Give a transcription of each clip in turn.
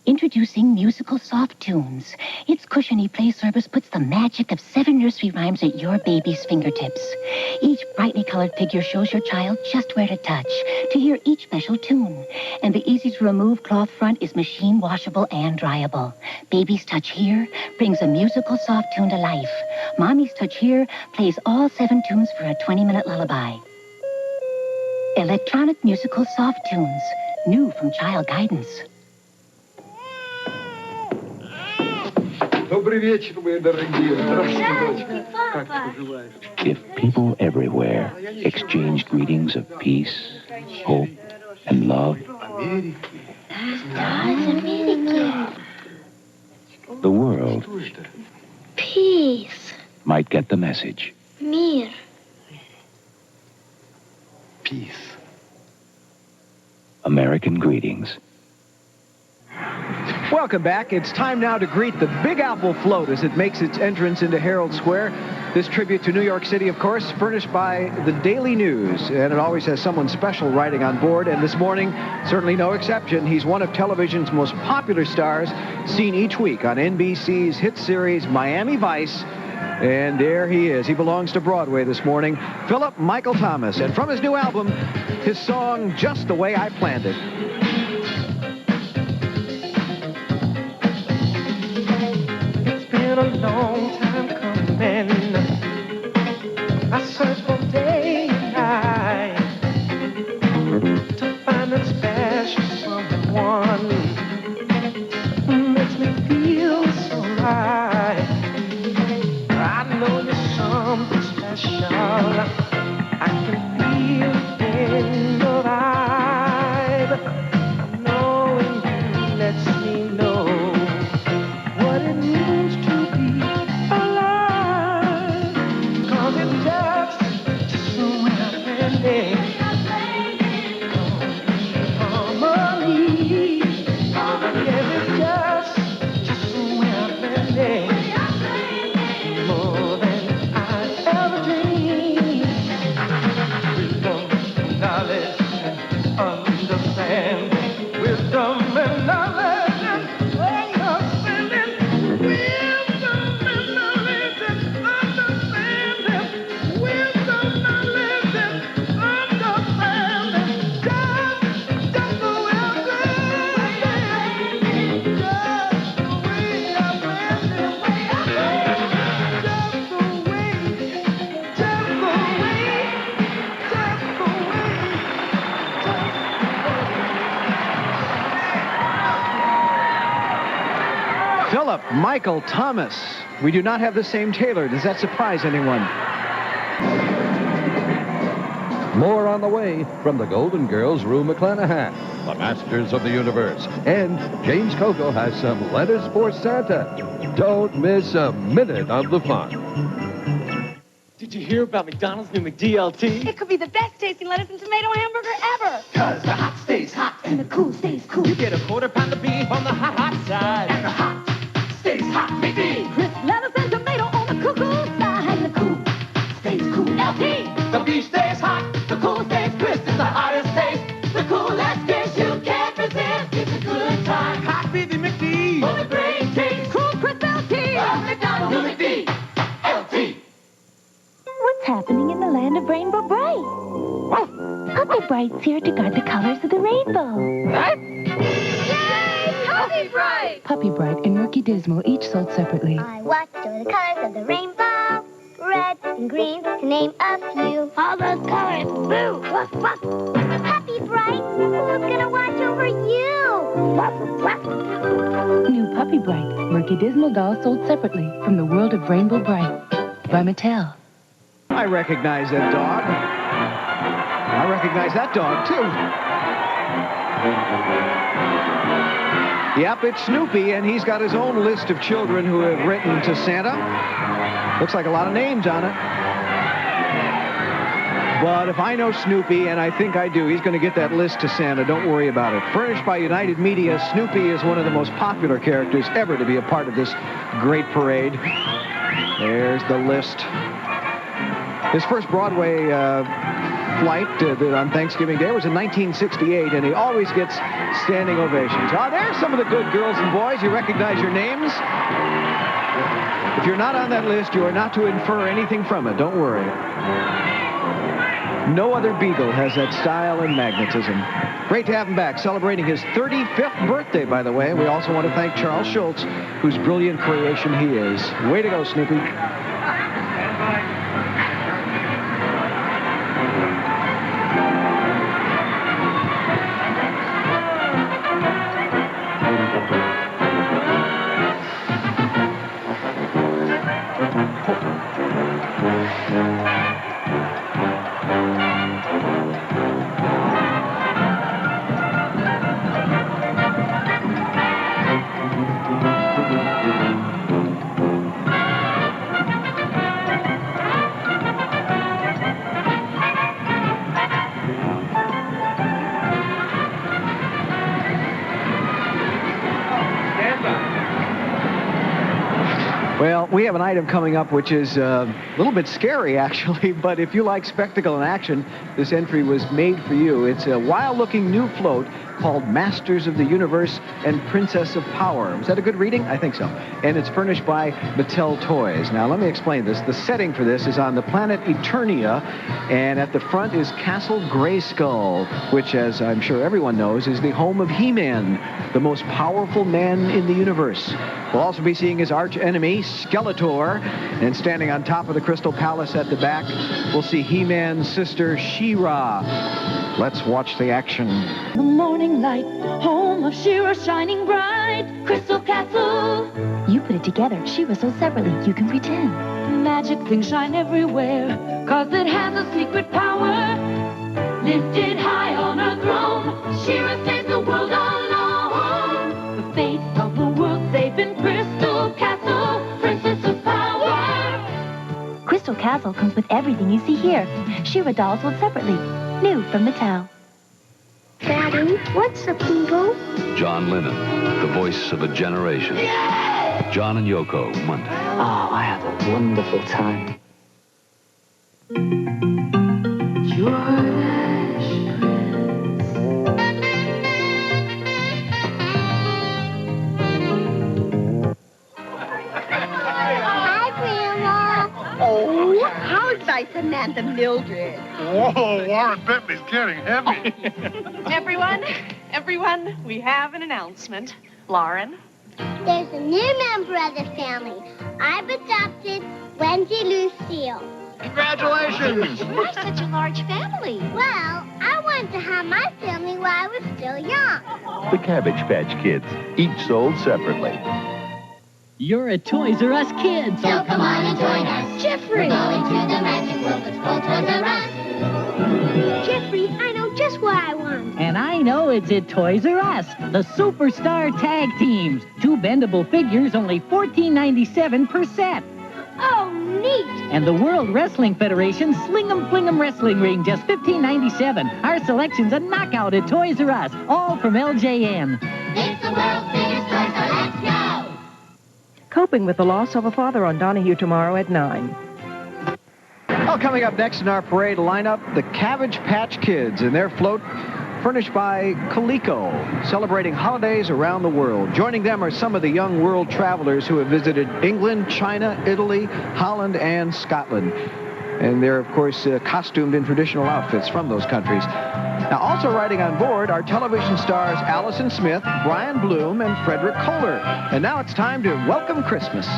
Introducing Musical Soft Tunes. Its cushiony play service puts the magic of 7 nursery rhymes at your baby's fingertips. Each brightly colored figure shows your child just where to touch to hear each special tune. And the easy-to-remove cloth front is machine washable and dryable. Baby's touch here brings a musical soft tune to life. Mommy's touch here plays all 7 tunes for a 20-minute lullaby. Electronic Musical Soft Tunes. New from Child Guidance. Добрый вечер, мои дорогие. Здравствуйте, дочка. Как поживаешь? If people everywhere exchanged greetings of peace, hope, and love, the world Peace. might get the message. Мир. Peace. American greetings. Welcome back. It's time now to greet the Big Apple float as it makes its entrance into Herald Square. This tribute to New York City, of course, furnished by the Daily News, and it always has someone special writing on board, and this morning, certainly no exception. He's one of television's most popular stars, seen each week on NBC's hit series Miami Vice, and there he is. He belongs to Broadway this morning, Philip Michael Thomas, and from his new album, his song, Just the Way I Planned It. A long time coming. I search for day and night to find that special someone who makes me feel so right. I know you're something special. I can feel it in your vibe. Knowing you lets me know what it means to Philip Michael Thomas. We do not have the same tailor. Does that surprise anyone? More on the way from the Golden Girls, Rue McClanahan, the Masters of the Universe. And James Coco has some letters for Santa. Don't miss a minute of the fun. Did you hear about McDonald's new McDLT? It could be the best tasting lettuce and tomato hamburger ever. 'Cause the hot stays hot And the cool stays cool. You get a quarter pound of beef on the hot side. And the hot stays hot, McD. Crisp lettuce and tomato on the cuckoo side. And the cool stays cool. LT. The beef stays hot, the cool stays crisp. It's the hottest taste, the coolest dish you can't resist. It's a good time. Hot beefy McD. Full of great taste. Cool crisp LT. McDonald's new McD. LT. What's happening in the land of Rainbow Bright? Puppy Bright's here to guard the colors of the rainbow. Yay! Puppy Bright! Puppy Bright and Rookie Dismal, each sold separately. I watch over the colors of the rainbow. Red and green, to name a few. All those colors. Blue. Woof, woof. Puppy Bright, who's gonna watch over you? Woof, woof. New Puppy Bright, Rookie Dismal dolls sold separately from the world of Rainbow Bright. By Mattel. I recognize that dog. I recognize that dog, too. Yep, it's Snoopy, and he's got his own list of children who have written to Santa. Looks like a lot of names on it. But if I know Snoopy, and I think I do, he's going to get that list to Santa. Don't worry about it. Furnished by United Media, Snoopy is one of the most popular characters ever to be a part of this great parade. There's the list. His first Broadway flight on Thanksgiving Day was in 1968, and he always gets standing ovations. Oh, there's some of the good girls and boys. You recognize your names? If you're not on that list, you are not to infer anything from it. Don't worry. No other Beagle has that style and magnetism. Great to have him back, celebrating his 35th birthday, by the way. We also want to thank Charles Schultz, whose brilliant creation he is. Way to go, Snoopy. Well, we have an item coming up which is a little bit scary, actually, but if you like spectacle and action, this entry was made for you. It's a wild-looking new float called Masters of the Universe and Princess of Power. Was that a good reading? I think so. And it's furnished by Mattel Toys. Now, let me explain this. The setting for this is on the planet Eternia, and at the front is Castle Grayskull, which, as I'm sure everyone knows, is the home of He-Man, the most powerful man in the universe. We'll also be seeing his arch enemy, Skeletor, and standing on top of the Crystal Palace at the back, we'll see He-Man's sister, She-Ra. Let's watch the action. The morning light, home of She-Ra shining bright, Crystal Castle. You put it together. She-Ra so separately, you can pretend. Magic things shine everywhere, 'cause it has a secret power. Lifted high on her throne, She-Ra saves the world alone. The fate of the world safe in Crystal Castle, Princess of Power. Crystal Castle comes with everything you see here. She-Ra dolls sold separately. New from Mattel. Daddy, what's a Beagle? John Lennon, the voice of a generation. John and Yoko, Monday. Oh, I had a wonderful time. Hi, Grandma. Oh, how's my Samantha Mildred? Whoa, Warren Bentley's getting heavy. Everyone, we have an announcement. Lauren? There's a new member of the family. I've adopted Wendy Lucille. Congratulations. Why such a large family? Well, I wanted to have my family while I was still young. The Cabbage Patch Kids, each sold separately. You're a Toys R Us kid. So come on and join us. Jeffrey! We're going to the magic world that's called Toys R Us. Jeffrey, I know just what I want. And I know it's at Toys R Us. The Superstar Tag Teams. 2 bendable figures, only $14.97 per set. Oh, neat. And the World Wrestling Federation Sling 'em Fling 'em Wrestling Ring, just $15.97. Our selection's a knockout at Toys R Us, all from LJN. It's the world's biggest toy, so let's go. Coping with the loss of a father on Donahue tomorrow at 9. Well, coming up next in our parade lineup, the Cabbage Patch Kids and their float furnished by Coleco, celebrating holidays around the world. Joining them are some of the young world travelers who have visited England, China, Italy, Holland, and Scotland. And they're, of course, costumed in traditional outfits from those countries. Now, also riding on board are television stars Allison Smith, Brian Bloom, and Frederick Kohler. And now it's time to welcome Christmas.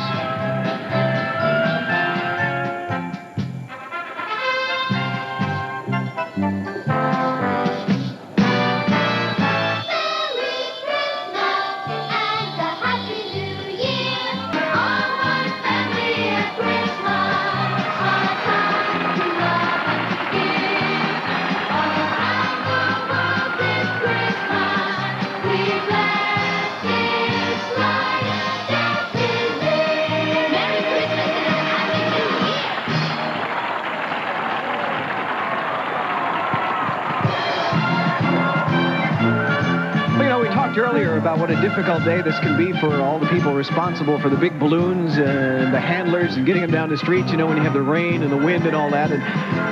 what a difficult day this can be for all the people responsible for the big balloons and the handlers and getting them down the streets, you know, when you have the rain and the wind and all that. And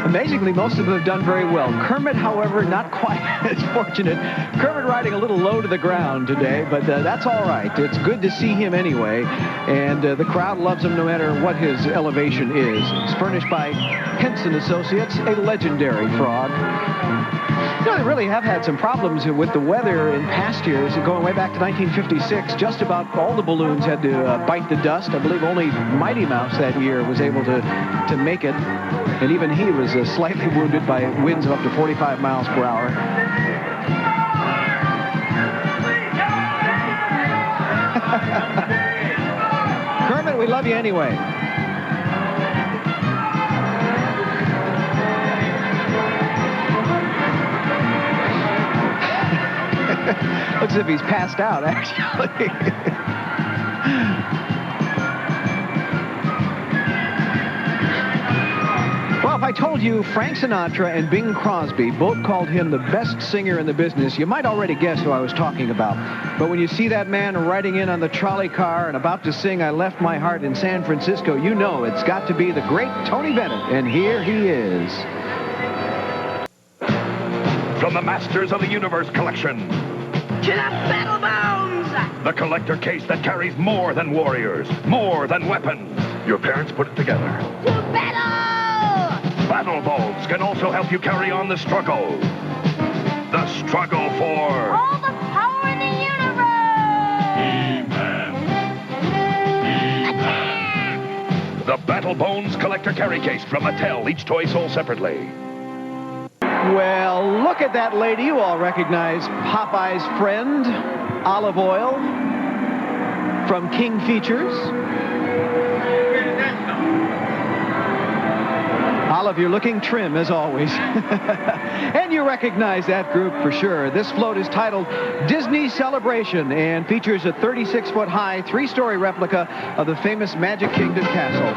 amazingly, most of them have done very well. Kermit, however, not quite as fortunate. Kermit riding a little low to the ground today, but that's all right. It's good to see him anyway, and the crowd loves him no matter what his elevation is. It's furnished by Henson Associates, a legendary frog. You know, they really have had some problems with the weather in past years. Going way back to 1956, just about all the balloons had to bite the dust. I believe only Mighty Mouse that year was able to make it. And even he was slightly wounded by winds of up to 45 miles per hour. Kermit, we love you anyway. Looks as if he's passed out, actually. Well, if I told you Frank Sinatra and Bing Crosby both called him the best singer in the business, you might already guess who I was talking about. But when you see that man riding in on the trolley car and about to sing I Left My Heart in San Francisco, you know it's got to be the great Tony Bennett. And here he is. From the Masters of the Universe collection. To the Battle Bones! The collector case that carries more than warriors, more than weapons. Your parents put it together. To battle! Battle Bones can also help you carry on the struggle. The struggle for... all the power in the universe! Attack! The Battle Bones collector carry case from Mattel, each toy sold separately. Well, look at that lady. You all recognize Popeye's friend, Olive Oil, from King Features. Olive, you're looking trim, as always. And you recognize that group for sure. This float is titled Disney Celebration and features a 36-foot-high, 3-story replica of the famous Magic Kingdom castle.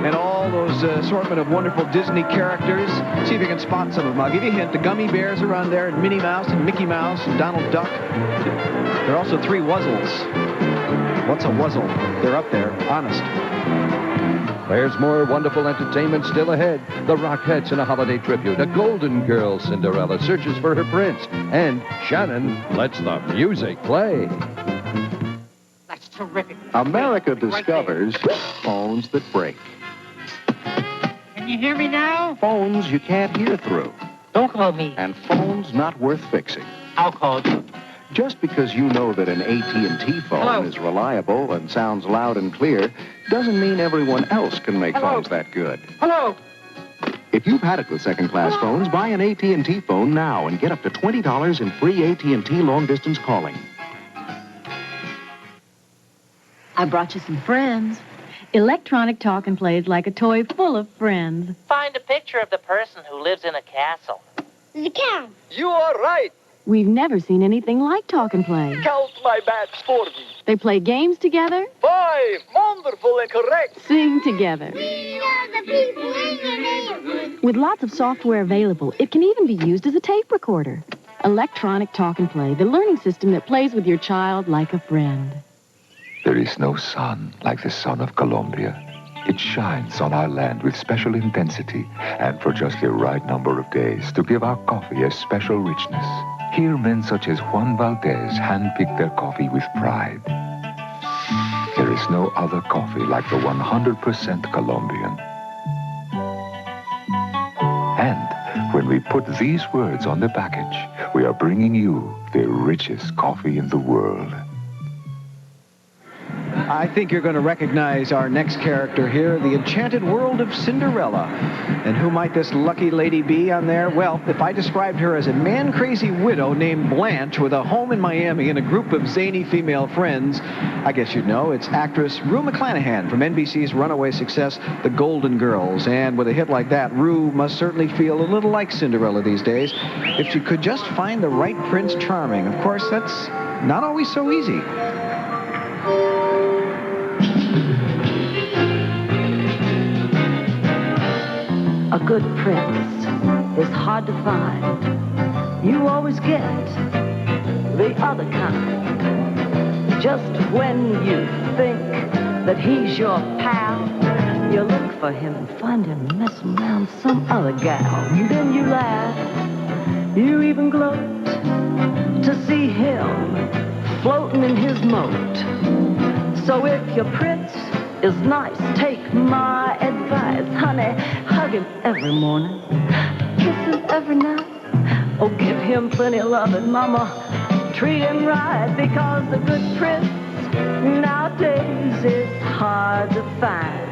And all those assortment of wonderful Disney characters. See if you can spot some of them. I'll give you a hint. The Gummy Bears are on there, and Minnie Mouse, and Mickey Mouse, and Donald Duck. There are also 3 Wuzzles. What's a Wuzzle? They're up there, honest. There's more wonderful entertainment still ahead. The Rockettes in a holiday tribute. A Golden Girl Cinderella searches for her prince. And Shannon lets the music play. That's terrific. America discovers phones that break. Can you hear me now? Phones you can't hear through. Don't call me. And phones not worth fixing. I'll call you. Just because you know that an AT&T phone is reliable and sounds loud and clear doesn't mean everyone else can make phones that good. Hello. If you've had it with second-class phones, buy an AT&T phone now and get up to $20 in free AT&T long-distance calling. I brought you some friends. Electronic talk and play is like a toy full of friends. Find a picture of the person who lives in a castle. The count. You are right. We've never seen anything like talk and play. Count my bats for me. They play games together. 5. Wonderful and correct. Sing together. We are the people in your neighborhood. With lots of software available, it can even be used as a tape recorder. Electronic talk and play, the learning system that plays with your child like a friend. There is no sun like the sun of Colombia. It shines on our land with special intensity and for just the right number of days to give our coffee a special richness. Here, men such as Juan Valdez handpick their coffee with pride. There is no other coffee like the 100% Colombian. And when we put these words on the package, we are bringing you the richest coffee in the world. I think you're going to recognize our next character here, the enchanted world of Cinderella. And who might this lucky lady be on there? Well, if I described her as a man-crazy widow named Blanche with a home in Miami and a group of zany female friends, I guess you'd know. It's actress Rue McClanahan from NBC's runaway success, The Golden Girls. And with a hit like that, Rue must certainly feel a little like Cinderella these days if she could just find the right Prince Charming. Of course, that's not always so easy. A good prince is hard to find. You always get the other kind. Just when you think that he's your pal, you look for him and find him messing around some other gal. And then you laugh, you even gloat to see him floating in his moat. So if your prince is nice, take my advice, honey, hug him every morning, kiss him every night. Oh, give him plenty of love and mama, treat him right, because the good prince nowadays is hard to find.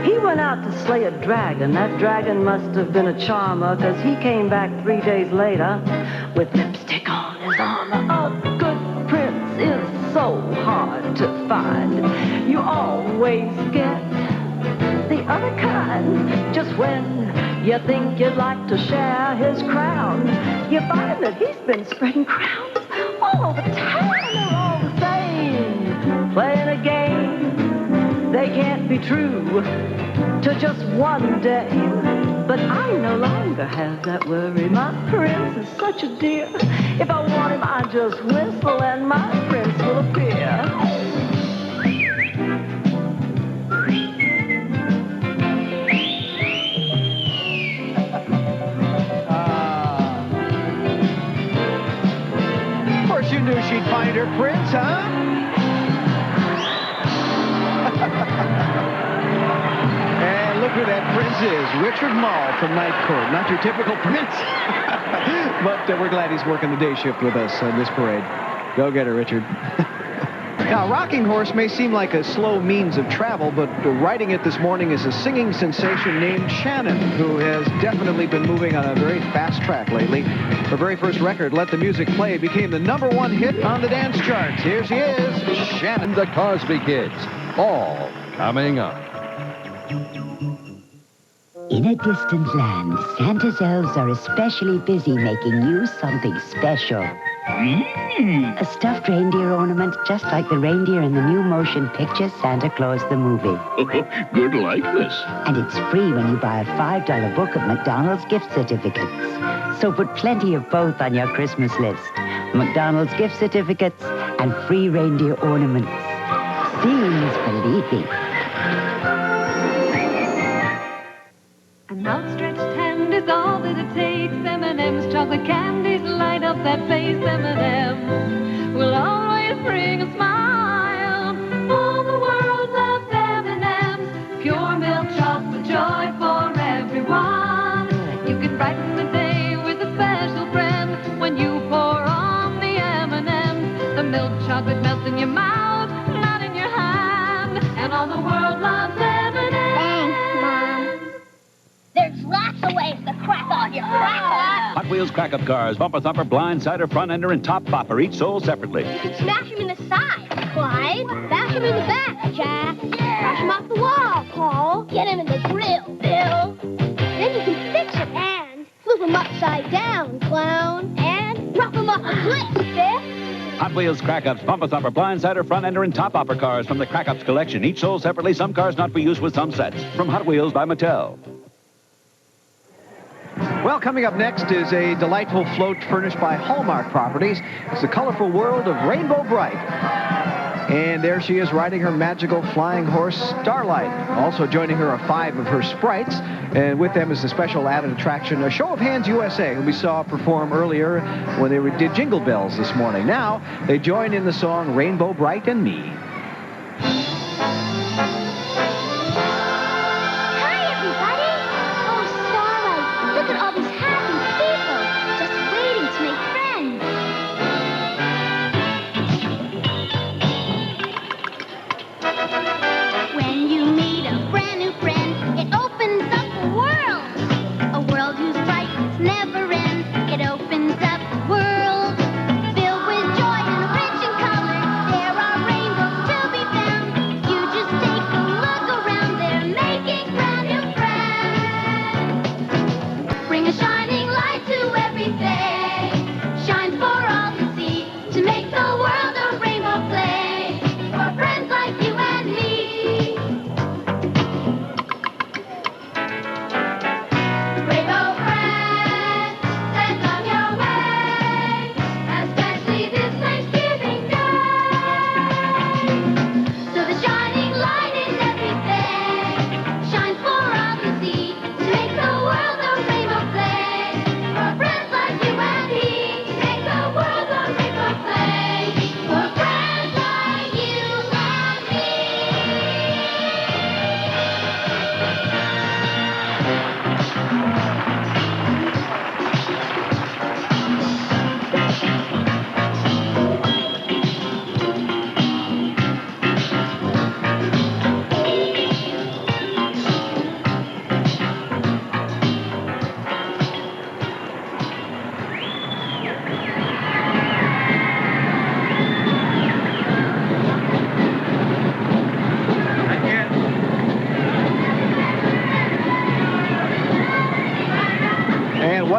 He went out to slay a dragon. That dragon must have been a charmer, because he came back 3 days later with lipstick on his armor. A good prince is so hard to find. You always get the other kind. Just when you think you'd like to share his crown, you find that he's been spreading crowns all over town. They're all the same, playing a game. They can't be true to just one dame. But I no longer have that worry. My prince is such a dear. If I want him, I just whistle and my prince will appear. Of course you knew she'd find her prince, huh? And look who that prince is, Richard Mall from Night Court. Not your typical prince, but we're glad he's working the day shift with us on this parade. Go get her, Richard. Now, rocking horse may seem like a slow means of travel, but riding it this morning is a singing sensation named Shannon, who has definitely been moving on a very fast track lately. Her very first record, Let the Music Play, became the #1 hit on the dance charts. Here she is, Shannon. The Cosby Kids, all coming up. In a distant land, Santa's elves are especially busy making you something special. A stuffed reindeer ornament, just like the reindeer in the new motion picture Santa Claus the Movie. Good likeness. And it's free when you buy a $5 book of McDonald's gift certificates. So put plenty of both on your Christmas list. McDonald's gift certificates and free reindeer ornaments. Seems believing. An outstretched hand is all that it takes. M&M's chocolate candies light up that face. M&M's will always bring a smile. All the world loves M&M's. Pure milk chocolate joy for everyone. You can brighten the day with a special friend when you pour on the M&M's. The milk chocolate melts in your mouth, not in your hand. And all the world loves M&M's. Thanks, Mom. There's lots of ways to crack on your crackle. Hot Wheels crack-up cars, bumper thumper, blindside, front ender, and top bopper, each sold separately. You can smash them in the side, Clyde. Bash them in the back, Jack. Crash them off the wall, Paul. Get them in the grill, Bill. Then you can fix them and flip them upside down, Clown. And drop them off a cliff, Biff. Hot Wheels crack-ups, bumper thumper, blindside, front ender, and top bopper cars from the crack-ups collection, each sold separately, some cars not for use with some sets. From Hot Wheels by Mattel. Well, coming up next is a delightful float furnished by Hallmark Properties. It's the colorful world of Rainbow Bright. And there she is riding her magical flying horse, Starlight. Also joining her are 5 of her sprites. And with them is a special added attraction, a Show of Hands USA, who we saw perform earlier when they did Jingle Bells this morning. Now, they join in the song Rainbow Bright and Me. World filled with joy and rich in color. There are rainbows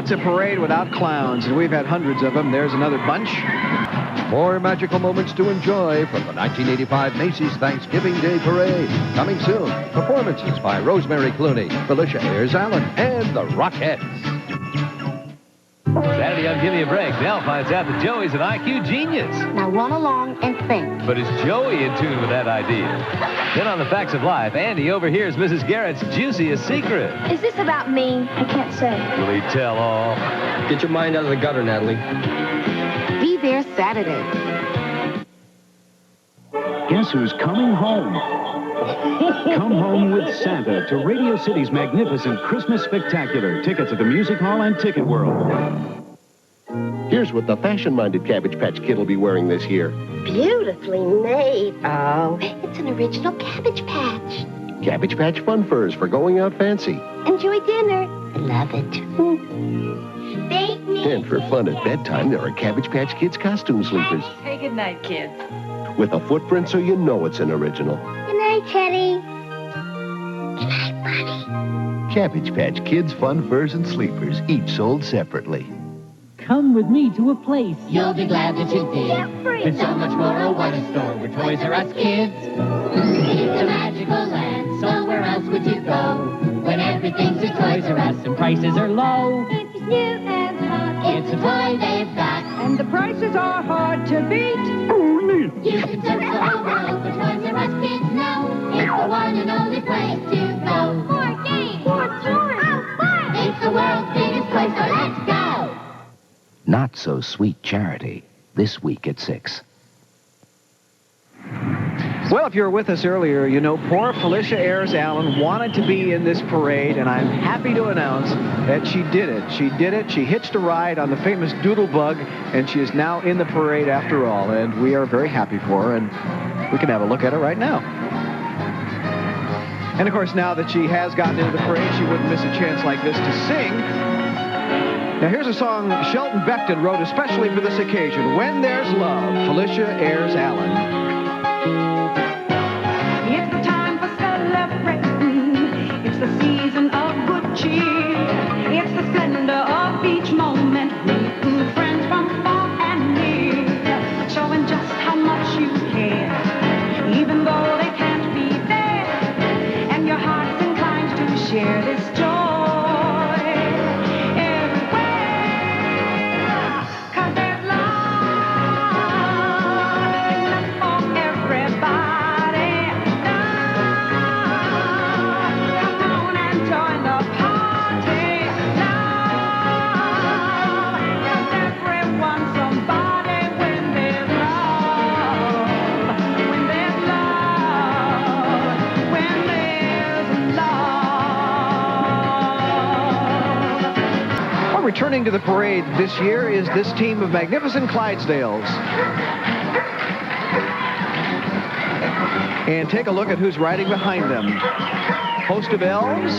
What's a parade without clowns? And we've had hundreds of them. There's another bunch. More magical moments to enjoy from the 1985 Macy's Thanksgiving Day Parade. Coming soon, performances by Rosemary Clooney, Felicia Ayers-Allen, and the Rockettes. Saturday on Gimme a Break, Nell finds out that Joey's an IQ genius. Now run along and think. But is Joey in tune with that idea? Then on the Facts of Life, Andy overhears Mrs. Garrett's juiciest secret. Is this about me? I can't say. Will he tell all? Get your mind out of the gutter, Natalie. Be there Saturday. Guess who's coming home? Come home with Santa to Radio City's magnificent Christmas Spectacular. Tickets at the Music Hall and Ticket World. Here's what the fashion-minded Cabbage Patch Kid will be wearing this year. Beautifully made. Oh, it's an original Cabbage Patch. Cabbage Patch Fun Furs for going out fancy. Enjoy dinner. I love it. Bake me. And for fun at bedtime, there are Cabbage Patch Kids costume sleepers. Say goodnight, kids. With a footprint so you know it's an original. Good night, Teddy. Good night, Bunny. Cabbage Patch Kids Fun Furs and Sleepers, each sold separately. Come with me to a place. You'll be glad that you did. There's so much more of what in store with Toys R Us kids. It's a magical land, so where else would you go? When everything's a Toys R Us And prices are low. If it's new and hot, it's a toy they've got. And the prices are hard to beat. You can search the whole world for Toys R Us kids now. It's the one and only place to go. More games, more toys, oh, fun! It's the world's biggest toy, so let's go. Not So Sweet Charity, this week at 6. Well, if you were with us earlier, you know poor Felicia Ayers-Allen wanted to be in this parade, and I'm happy to announce that she did it. She did it. She hitched a ride on the famous Doodlebug, and she is now in the parade after all, and we are very happy for her, and we can have a look at her right now. And, of course, now that she has gotten into the parade, she wouldn't miss a chance like this to sing. Now, here's a song Shelton Beckton wrote especially for this occasion, When There's Love, Felicia Ayers-Allen. It's the time for celebrating. It's the season of good cheer. It's the splendor of each moment. Meeting friends from far and near. Showing just how much you care. Even though they can't be there. And your heart's inclined to share this joy. Returning to the parade this year is this team of magnificent Clydesdales. And take a look at who's riding behind them. Host of elves?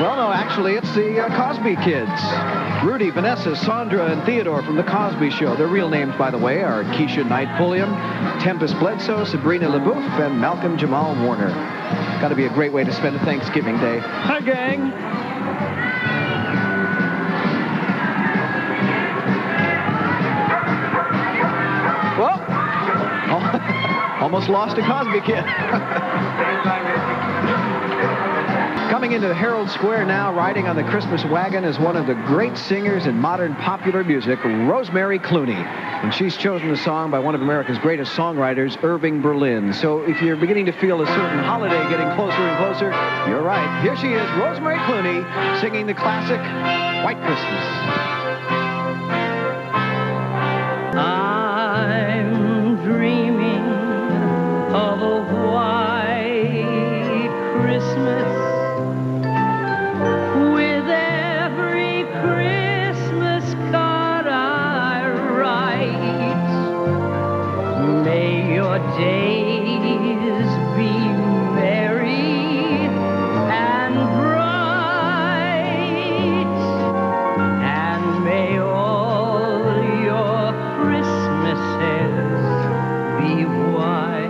Well, no, actually, it's the Cosby kids. Rudy, Vanessa, Sandra, and Theodore from The Cosby Show. Their real names, by the way, are Keisha Knight Pulliam, Tempest Bledsoe, Sabrina LaBeouf, and Malcolm Jamal Warner. Got to be a great way to spend a Thanksgiving day. Hi, gang. Well, almost lost a Cosby kid. Coming into Herald Square now, riding on the Christmas wagon, is one of the great singers in modern popular music, Rosemary Clooney. And she's chosen a song by one of America's greatest songwriters, Irving Berlin. So if you're beginning to feel a certain holiday getting closer and closer, you're right. Here she is, Rosemary Clooney, singing the classic White Christmas. I'm dreaming of a white Christmas with every Christmas card I write. May your days be merry and bright, and may all your Christmases be white.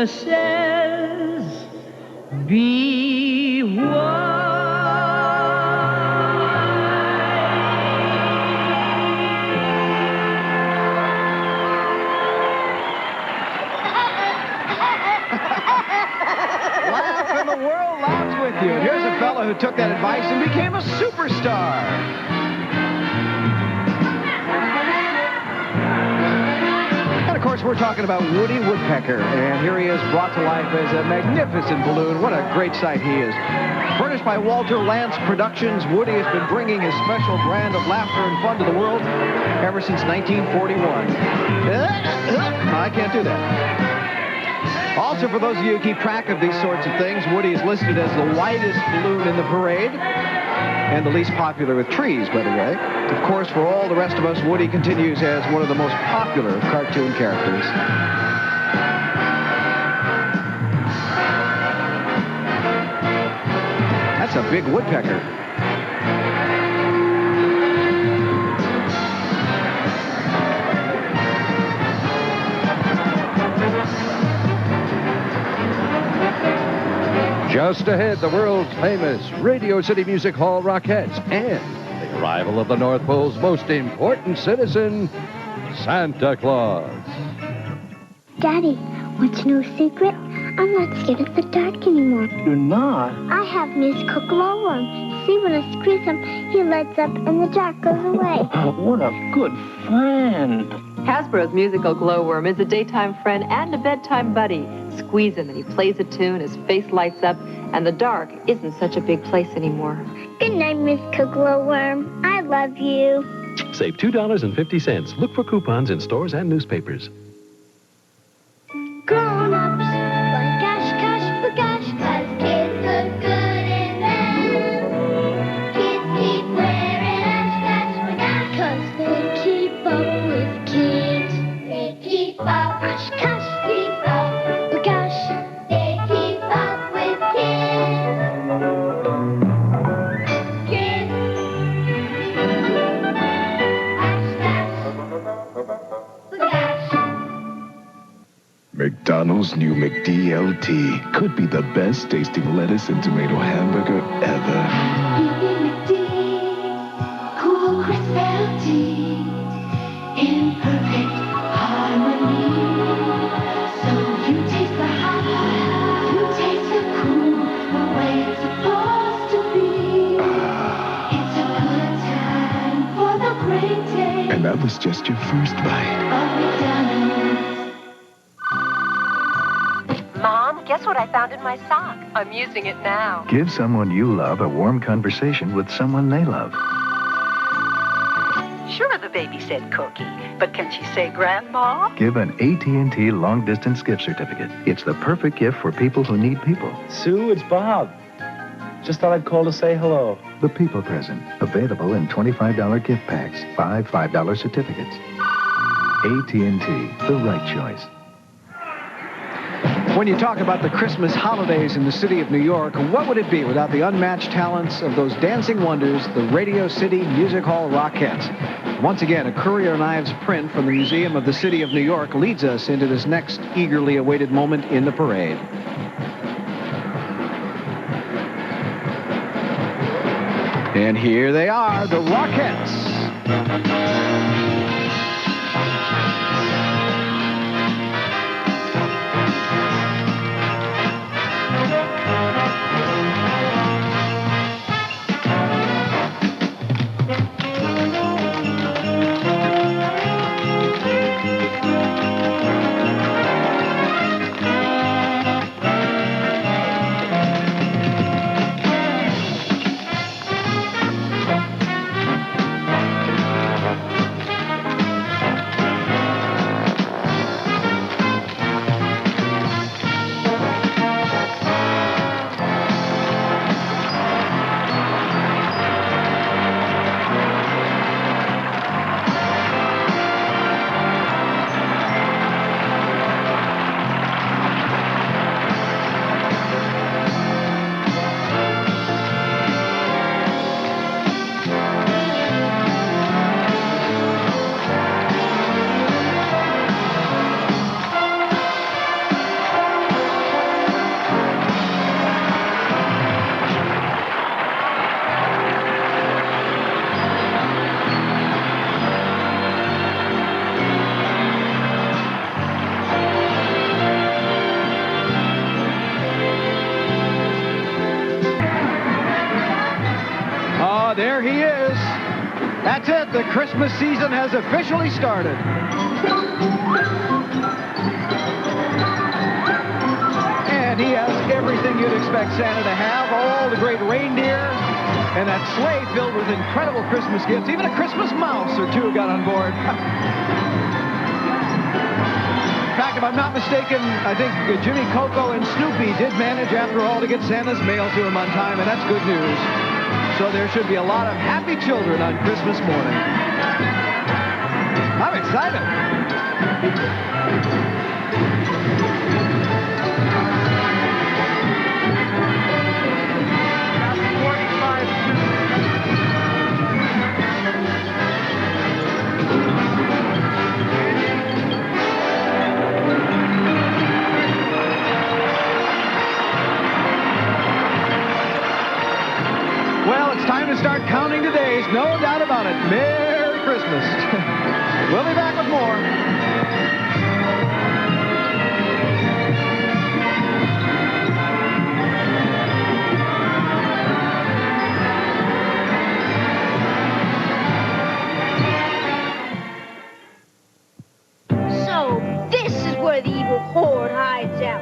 Santa says, be Laugh and the world laughs with you. And here's a fellow who took that advice and became a superstar. And of course, we're talking about Woody Woodpecker. And here he is brought to life as a magnificent balloon. What a great sight he is. Furnished by Walter Lantz Productions, Woody has been bringing his special brand of laughter and fun to the world ever since 1941. I can't do that. Also, for those of you who keep track of these sorts of things, Woody is listed as the widest balloon in the parade and the least popular with trees, by the way. Of course, for all the rest of us, Woody continues as one of the most popular of cartoon characters. That's a big woodpecker. Just ahead, the world's famous Radio City Music Hall Rockettes and the arrival of the North Pole's most important citizen, Santa Claus. Daddy, what's no secret? I'm not scared of the dark anymore. You're not? I have Musical Glowworm. See, when I squeeze him, he lights up and the dark goes away. What a good friend. Hasbro's Musical Glowworm is a daytime friend and a bedtime buddy. Squeeze him and he plays a tune, his face lights up, and the dark isn't such a big place anymore. Good night, Musical Glowworm. I love you. Save $2.50. Look for coupons in stores and newspapers. Grown-ups, gosh, gosh, gosh, 'cause kids look good in them. Kids keep wearing gosh, gosh, 'cause they keep up with kids. They keep up, gosh, gosh, keep up, gosh, they keep up with kids. Kids, gosh, gosh, McDonald's new McDLT could be the best tasting lettuce and tomato hamburger ever. Cool, crisp tea in perfect harmony. So you taste the hot, you taste the cool, the way it's supposed to be. It's a good time for the great day And that was just your first bite. of McDonald's. Mom, guess what I found in my sock? I'm using it now. Give someone you love a warm conversation with someone they love. Sure, the baby said cookie, but can she say grandma? Give an AT&T long-distance gift certificate. It's the perfect gift for people who need people. Sue, it's Bob. Just thought I'd call to say hello. The People Present. Available in $25 gift packs. 5 $5 certificates. AT&T. The right choice. When you talk about the Christmas holidays in the city of New York, what would it be without the unmatched talents of those dancing wonders, the Radio City Music Hall Rockettes? Once again, a Currier and Ives print from the Museum of the City of New York leads us into this next eagerly awaited moment in the parade. And here they are, the Rockettes. there he is. That's it. The Christmas season has officially started. And he has everything you'd expect Santa to have. All the great reindeer and that sleigh filled with incredible Christmas gifts. Even a Christmas mouse or two got on board. In fact, if I'm not mistaken, I think Jimmy Coco and Snoopy did manage, after all, to get Santa's mail to him on time, and that's good news. So there should be a lot of happy children on Christmas morning. I'm excited. Well, it's time to start counting the days, no doubt about it. Merry Christmas. We'll be back with more. So, this is where the evil horde hides out.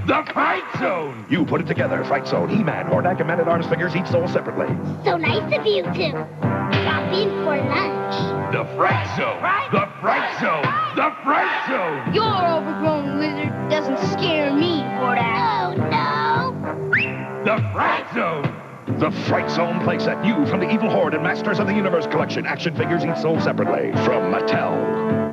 The Fright Zone! You put it together, Fright Zone, He-Man, Hordak, and Man-at-Arms figures each sold separately. So nice of you to drop in for lunch. The Fright Zone! The Fright Zone! The Fright Zone! Your overgrown lizard doesn't scare me, Hordak. Oh, no. The Fright Zone! The Fright Zone playset, new from the Evil Horde and Masters of the Universe collection. Action figures each sold separately from Mattel.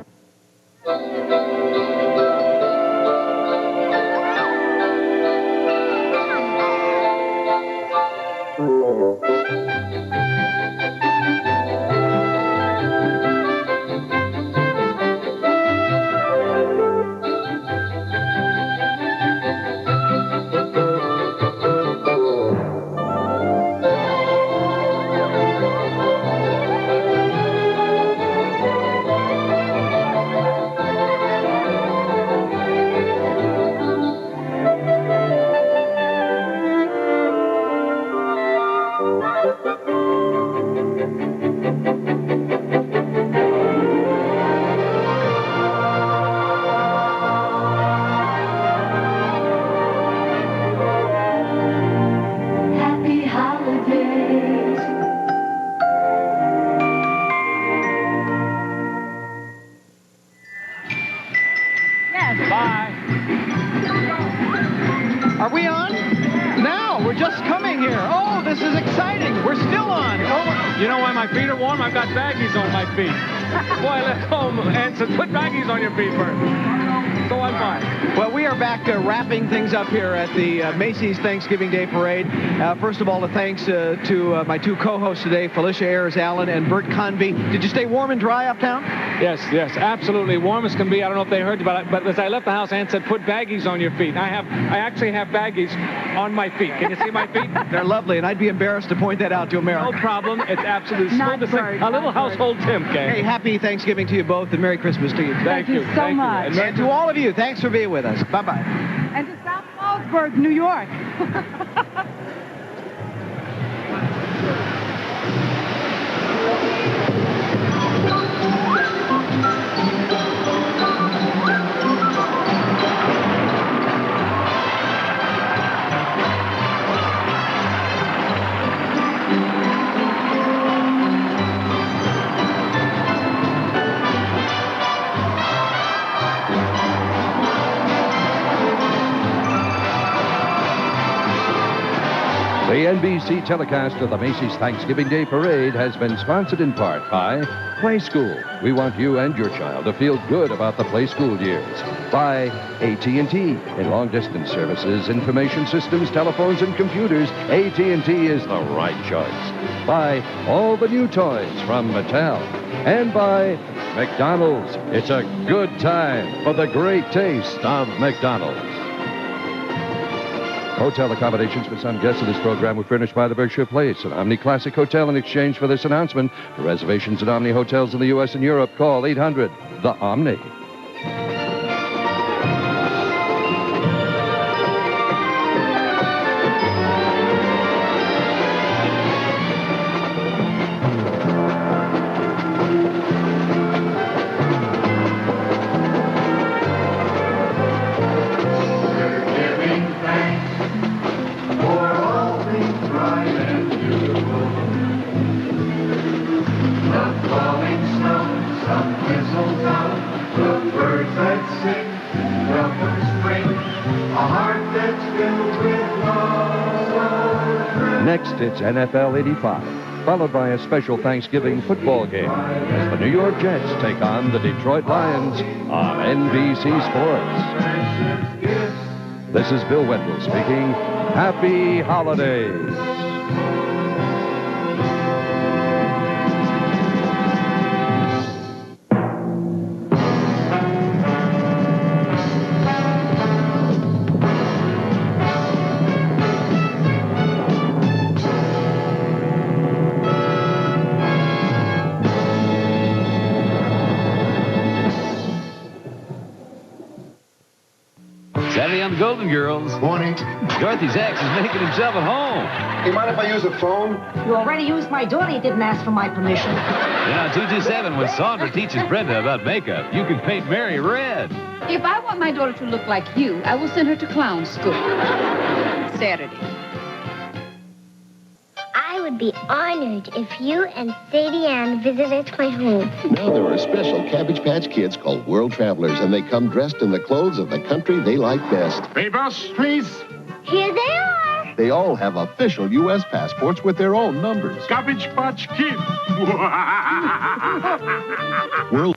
Happy holidays. Yes. Bye. Are we on? Now, we're just coming here. Oh, this is exciting. We're still on. Oh, You know why my feet are warm? I've got baggies on my feet. Boy, I left home and said, put baggies on your feet first. So I'm fine. well, we are back wrapping things up here at the Macy's Thanksgiving Day Parade. First of all, a thanks to my two co-hosts today, Felicia Ayers-Allen and Bert Convey. Did you stay warm and dry uptown? Yes, absolutely. Warm as can be. I don't know if they heard you, but as I left the house, Ann said, put baggies on your feet. I actually have baggies on my feet. Can you see my feet? They're lovely, and I'd be embarrassed to point that out to America. No problem. It's absolutely smooth as a little household Tim, okay? Hey, happy Thanksgiving to you both, and Merry Christmas to you. Thank you so much. And to all of you, thanks for being with us. Bye-bye. And to South Fallsburg, New York. The NBC telecast of the Macy's Thanksgiving Day Parade has been sponsored in part by Play School. We want you and your child to feel good about the play school years. By AT&T. In long-distance services, information systems, telephones, and computers, AT&T is the right choice. By all the new toys from Mattel. And by McDonald's. It's a good time for the great taste of McDonald's. Hotel accommodations for some guests of this program were furnished by the Berkshire Place, an Omni Classic hotel. In exchange for this announcement, for reservations at Omni hotels in the U.S. and Europe, call 800 the Omni. mistletoe, the birds that sing, welcome spring, a heart that's filled with love. Next, it's NFL 85, followed by a special Thanksgiving football game as the New York Jets take on the Detroit Lions on NBC Sports. This is Bill Wendell speaking. Happy holidays. Saturday on the Golden Girls. Morning. Dorothy's ex is making himself at home. Hey, mind if I use the phone? You already used my daughter. You didn't ask for my permission. Then on 227, when Sandra teaches Brenda about makeup, you can paint Mary red. If I want my daughter to look like you, I will send her to clown school. Saturday. I would be honored if you and Sadie Ann visited my home. Now there are special Cabbage Patch Kids called World Travelers, and they come dressed in the clothes of the country they like best. Hey, boss, please. Here they are. They all have official U.S. passports with their own numbers. Cabbage Patch Kid. World